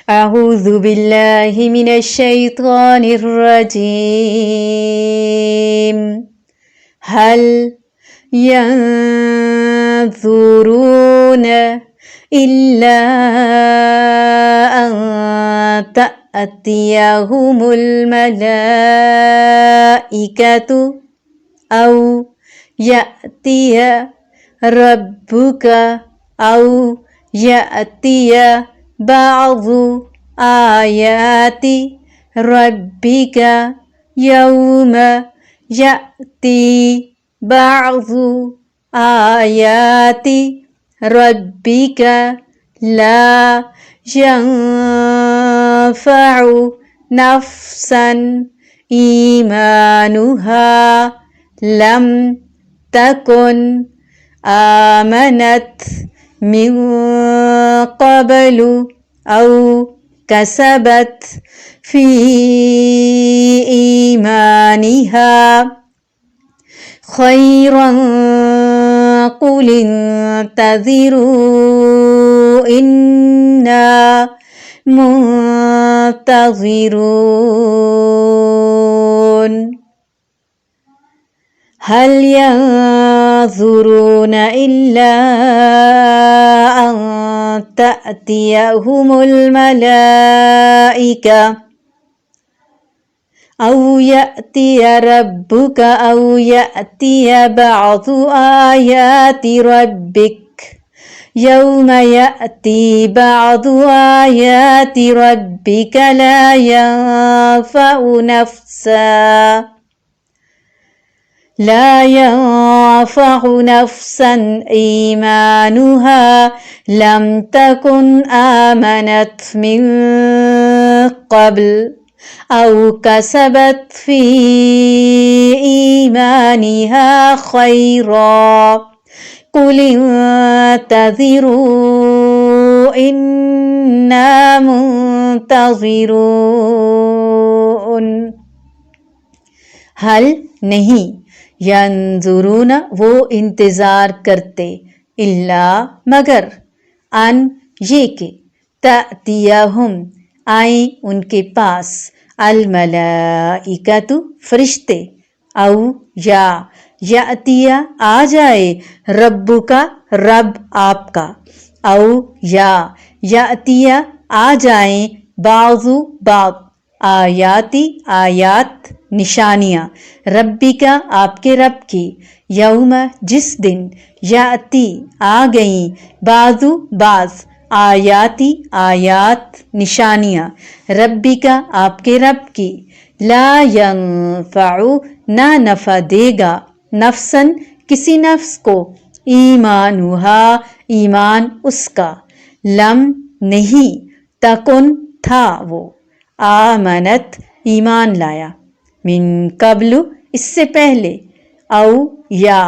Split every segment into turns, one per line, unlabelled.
أعوذ بالله من الشيطان الرجيم. هل ينظرون إلا أن تأتيهم الملائكة أو يأتي ربك أو يأتي بعض آيات ربك يوم يأتي بعض آيات ربك لا ينفع نفسا إيمانها لم تكن آمنت من قبل أو كسبت في إيمانها خيرا قل انتظروا إنا منتظرون. هل ينظرون إلا أن تأتيهم الملائكة أو يأتي ربك أو يأتي بعض آيات ربك يوم يأتي بعض آيات ربك لا ينفع نفسا إيمانها لم تكن آمنت من قبل أو كسبت في إيمانها خيرا قل انتظروا إنا منتظرون. حل نہیں، ینظرون وہ انتظار کرتے، الا مگر، ان یہ کہ، تأتیہم آئیں ان کے پاس، الملائکۃ فرشتے، او یا یأتیہ آ جائے، ربک رب آپ کا، او یا یأتیہ آ جائیں، بعض آیاتی آیات نشانیاں، ربی کا آپ کے رب کی، یوم جس دن، یاتی آ گئیں، بعض آیاتی آیات نشانیاں، ربی کا آپ کے رب کی، لا ینفع نہ نفع دے گا، نفسن کسی نفس کو، ایمانہا ایمان اس کا، لم نہیں، تکن تھا وہ، آمنت ایمان لایا، من قبل اس سے پہلے، او یا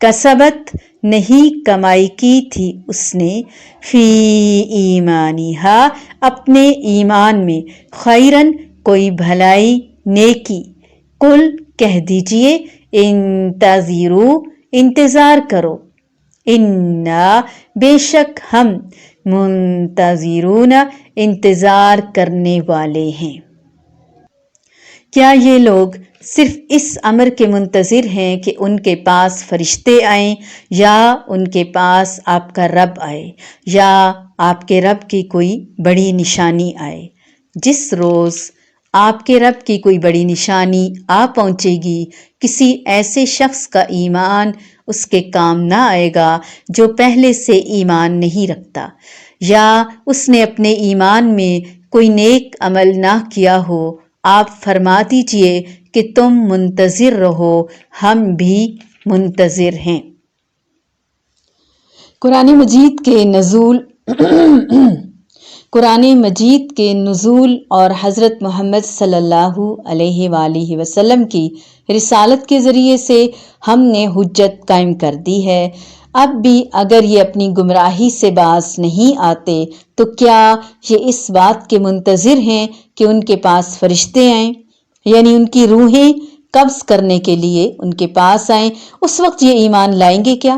کسبت نہیں کمائی کی تھی اس نے، فی ایمانہا اپنے ایمان میں، خیرن کوئی بھلائی نیکی، قل کہہ دیجئے، انتظروا انتظار کرو، انا بے شک ہم، منتظرون انتظار کرنے والے ہیں۔ کیا یہ لوگ صرف اس امر کے منتظر ہیں کہ ان کے پاس فرشتے آئیں، یا ان کے پاس آپ کا رب آئے، یا آپ کے رب کی کوئی بڑی نشانی آئے؟ جس روز آپ کے رب کی کوئی بڑی نشانی آ پہنچے گی، کسی ایسے شخص کا ایمان اس کے کام نہ آئے گا جو پہلے سے ایمان نہیں رکھتا، یا اس نے اپنے ایمان میں کوئی نیک عمل نہ کیا ہو۔ آپ فرما دیجئے کہ تم منتظر رہو، ہم بھی منتظر ہیں۔ قرآن مجید کے نزول اور حضرت محمد صلی اللہ علیہ وآلہ وسلم کی رسالت کے ذریعے سے ہم نے حجت قائم کر دی ہے۔ اب بھی اگر یہ اپنی گمراہی سے باز نہیں آتے تو کیا یہ اس بات کے منتظر ہیں کہ ان کے پاس فرشتے آئیں، یعنی ان کی روحیں قبض کرنے کے لیے ان کے پاس آئیں؟ اس وقت یہ ایمان لائیں گے کیا؟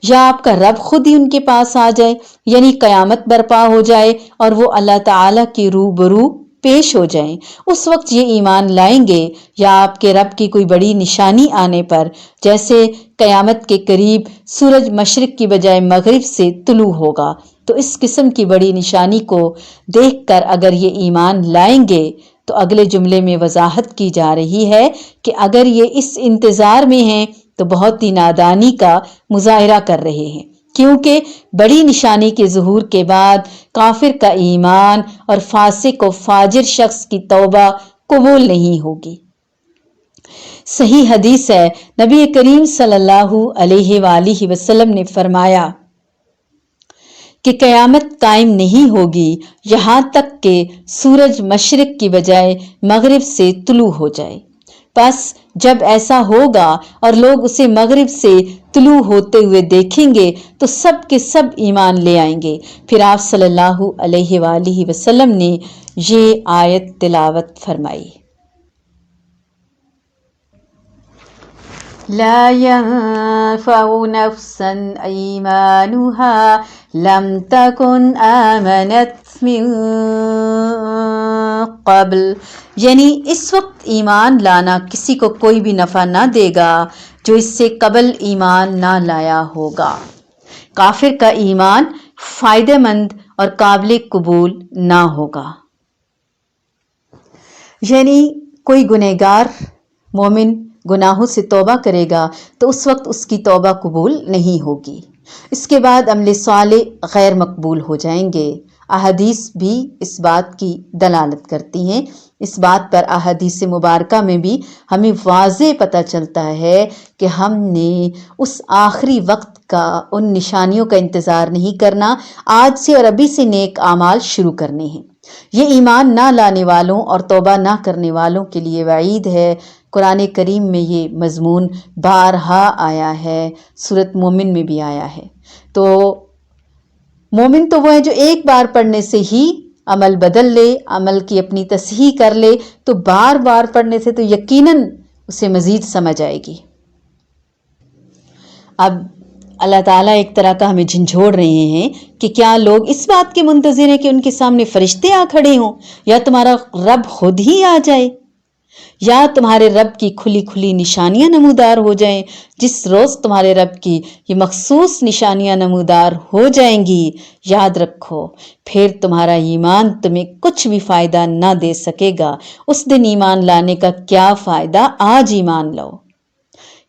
یا آپ کا رب خود ہی ان کے پاس آ جائے، یعنی قیامت برپا ہو جائے اور وہ اللہ تعالیٰ کی روبرو پیش ہو جائیں، اس وقت یہ ایمان لائیں گے؟ یا آپ کے رب کی کوئی بڑی نشانی آنے پر، جیسے قیامت کے قریب سورج مشرق کی بجائے مغرب سے طلوع ہوگا، تو اس قسم کی بڑی نشانی کو دیکھ کر اگر یہ ایمان لائیں گے تو اگلے جملے میں وضاحت کی جا رہی ہے کہ اگر یہ اس انتظار میں ہیں تو بہت ہی نادانی کا مظاہرہ کر رہے ہیں، کیونکہ بڑی نشانی کے ظہور کے بعد کافر کا ایمان اور فاسق و فاجر شخص کی توبہ قبول نہیں ہوگی۔ صحیح حدیث ہے، نبی کریم صلی اللہ علیہ وآلہ وسلم نے فرمایا کہ قیامت قائم نہیں ہوگی یہاں تک کہ سورج مشرق کی بجائے مغرب سے طلوع ہو جائے۔ پس جب ایسا ہوگا اور لوگ اسے مغرب سے طلوع ہوتے ہوئے دیکھیں گے تو سب کے سب ایمان لے آئیں گے۔ پھر آپ صلی اللہ علیہ وآلہ وسلم نے یہ آیت تلاوت فرمائی، لا ينفع نفسا ایمانها لم تکن آمنت من قبل، یعنی اس وقت ایمان لانا کسی کو کوئی بھی نفع نہ دے گا جو اس سے قبل ایمان نہ لایا ہوگا۔ کافر کا ایمان فائدہ مند اور قابل قبول نہ ہوگا۔ یعنی کوئی گنہگار مومن گناہوں سے توبہ کرے گا تو اس وقت اس کی توبہ قبول نہیں ہوگی، اس کے بعد عمل صالح غیر مقبول ہو جائیں گے۔ احادیث بھی اس بات کی دلالت کرتی ہیں۔ اس بات پر احادیث مبارکہ میں بھی ہمیں واضح پتہ چلتا ہے کہ ہم نے اس آخری وقت کا، ان نشانیوں کا انتظار نہیں کرنا، آج سے اور ابھی سے نیک اعمال شروع کرنے ہیں۔ یہ ایمان نہ لانے والوں اور توبہ نہ کرنے والوں کے لیے وعید ہے۔ قرآن کریم میں یہ مضمون بارہا آیا ہے، سورۃ مومن میں بھی آیا ہے۔ تو مومن تو وہ ہے جو ایک بار پڑھنے سے ہی عمل بدل لے، عمل کی اپنی تصحیح کر لے، تو بار بار پڑھنے سے تو یقیناً اسے مزید سمجھ آئے گی۔ اب اللہ تعالیٰ ایک طرح کا ہمیں جھنجھوڑ رہے ہیں کہ کیا لوگ اس بات کے منتظر ہیں کہ ان کے سامنے فرشتے آ کھڑے ہوں، یا تمہارا رب خود ہی آ جائے، یا تمہارے رب کی کھلی کھلی نشانیاں نمودار ہو جائیں۔ جس روز تمہارے رب کی یہ مخصوص نشانیاں نمودار ہو جائیں گی، یاد رکھو پھر تمہارا ایمان تمہیں کچھ بھی فائدہ نہ دے سکے گا۔ اس دن ایمان لانے کا کیا فائدہ، آج ایمان لو۔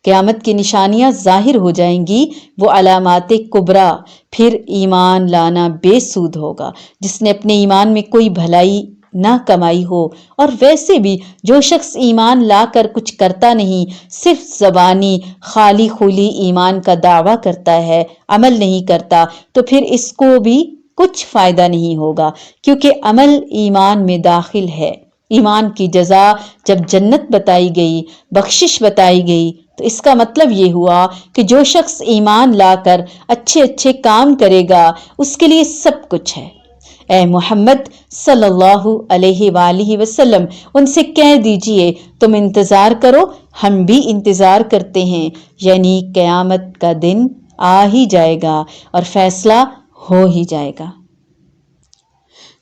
قیامت کی نشانیاں ظاہر ہو جائیں گی، وہ علامات کبریٰ، پھر ایمان لانا بے سود ہوگا۔ جس نے اپنے ایمان میں کوئی بھلائی نہ کمائی ہو، اور ویسے بھی جو شخص ایمان لا کر کچھ کرتا نہیں، صرف زبانی خالی خولی ایمان کا دعویٰ کرتا ہے، عمل نہیں کرتا، تو پھر اس کو بھی کچھ فائدہ نہیں ہوگا، کیونکہ عمل ایمان میں داخل ہے۔ ایمان کی جزا جب جنت بتائی گئی، بخشش بتائی گئی، تو اس کا مطلب یہ ہوا کہ جو شخص ایمان لا کر اچھے اچھے کام کرے گا اس کے لیے سب کچھ ہے۔ اے محمد صلی اللہ علیہ وآلہ وسلم، ان سے کہہ دیجئے تم انتظار کرو، ہم بھی انتظار کرتے ہیں، یعنی قیامت کا دن آ ہی جائے گا اور فیصلہ ہو ہی جائے گا۔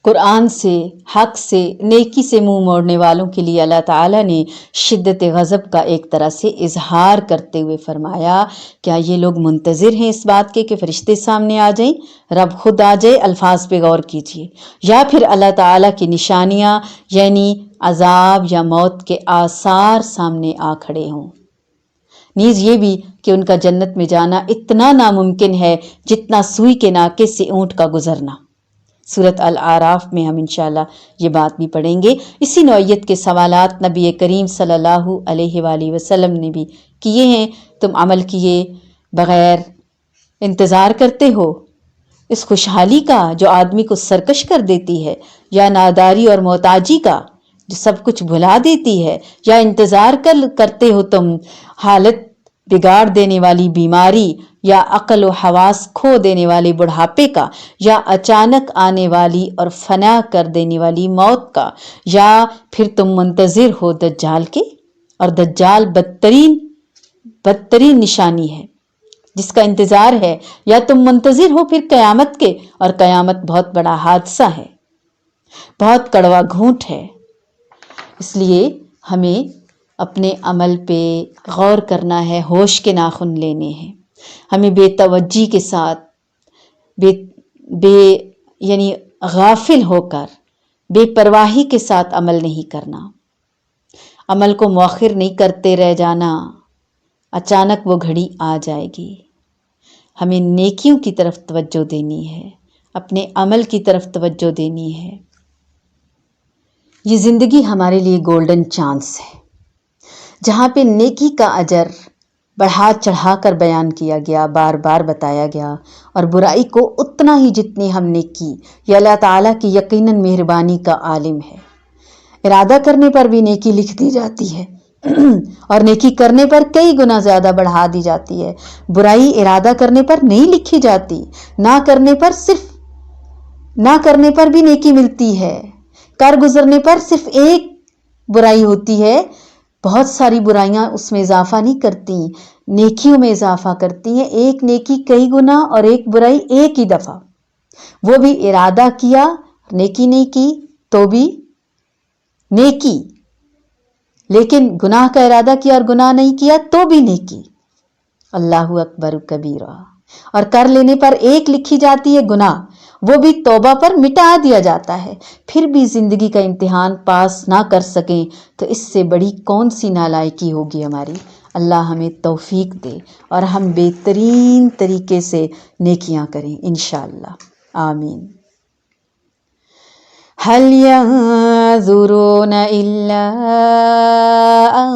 قرآن سے، حق سے، نیکی سے منہ موڑنے والوں کے لیے اللہ تعالیٰ نے شدت غضب کا ایک طرح سے اظہار کرتے ہوئے فرمایا، کیا یہ لوگ منتظر ہیں اس بات کے کہ فرشتے سامنے آ جائیں، رب خود آ جائے؟ الفاظ پہ غور کیجیے۔ یا پھر اللہ تعالیٰ کی نشانیاں یعنی عذاب یا موت کے آثار سامنے آ کھڑے ہوں۔ نیز یہ بھی کہ ان کا جنت میں جانا اتنا ناممکن ہے جتنا سوئی کے ناکے سے اونٹ کا گزرنا۔ سورۃ الاعراف میں ہم انشاءاللہ یہ بات بھی پڑھیں گے۔ اسی نوعیت کے سوالات نبی کریم صلی اللہ علیہ وآلہ وسلم نے بھی کیے ہیں۔ تم عمل کیے بغیر انتظار کرتے ہو اس خوشحالی کا جو آدمی کو سرکش کر دیتی ہے، یا ناداری اور محتاجی کا جو سب کچھ بھلا دیتی ہے، یا انتظار کرتے ہو تم حالت بگاڑ دینے والی بیماری، یا عقل و حواس کھو دینے والے بڑھاپے کا، یا اچانک آنے والی اور فنا کر دینے والی موت کا، یا پھر تم منتظر ہو دجال کے؟ اور دجال بدترین نشانی ہے۔ جس کا انتظار ہے، یا تم منتظر ہو پھر قیامت کے، اور قیامت بہت بڑا حادثہ ہے، بہت کڑوا گھونٹ ہے۔ اس لیے ہمیں اپنے عمل پہ غور کرنا ہے، ہوش کے ناخن لینے ہیں، ہمیں بے توجہی کے ساتھ یعنی غافل ہو کر بے پرواہی کے ساتھ عمل نہیں کرنا، عمل کو مؤخر نہیں کرتے رہ جانا، اچانک وہ گھڑی آ جائے گی۔ ہمیں نیکیوں کی طرف توجہ دینی ہے، اپنے عمل کی طرف توجہ دینی ہے۔ یہ زندگی ہمارے لیے گولڈن چانس ہے، جہاں پہ نیکی کا اجر بڑھا چڑھا کر بیان کیا گیا، بار بار بتایا گیا، اور برائی کو اتنا ہی جتنی ہم نے کی۔ یہ اللہ تعالیٰ کی یقیناً مہربانی کا عالم ہے۔ ارادہ کرنے پر بھی نیکی لکھ دی جاتی ہے اور نیکی کرنے پر کئی گنا زیادہ بڑھا دی جاتی ہے۔ برائی ارادہ کرنے پر نہیں لکھی جاتی، نہ کرنے پر بھی نیکی ملتی ہے۔ کر گزرنے پر صرف ایک برائی ہوتی ہے، بہت ساری برائیاں اس میں اضافہ نہیں کرتی، نیکیوں میں اضافہ کرتی ہیں۔ ایک نیکی کئی گنا اور ایک برائی ایک ہی دفعہ، وہ بھی ارادہ کیا، نیکی نہیں کی تو بھی نیکی، لیکن گناہ کا ارادہ کیا اور گناہ نہیں کیا تو بھی نیکی۔ اللہ اکبر کبیرہ۔ اور کر لینے پر ایک لکھی جاتی ہے گناہ، وہ بھی توبہ پر مٹا دیا جاتا ہے۔ پھر بھی زندگی کا امتحان پاس نہ کر سکیں تو اس سے بڑی کون سی نالائکی ہوگی ہماری۔ اللہ ہمیں توفیق دے اور ہم بہترین طریقے سے نیکیاں کریں انشاءاللہ، آمین۔ هل ينظرون إلا أن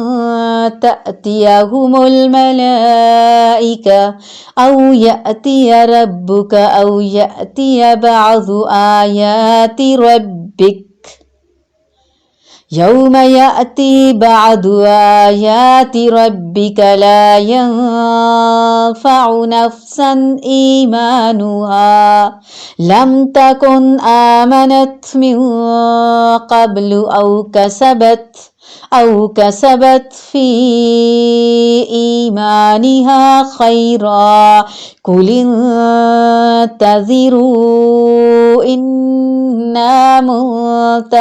تأتيهم الملائكة أو يأتي ربك أو يأتي بعض آيات ربك يوم يأتي بعض آيات ربك لا ينفع نفسا إيمانها لم تكن آمنت من قبل أو كسبت في إيمانها خيرا قل انتظروا إنا منتظرون۔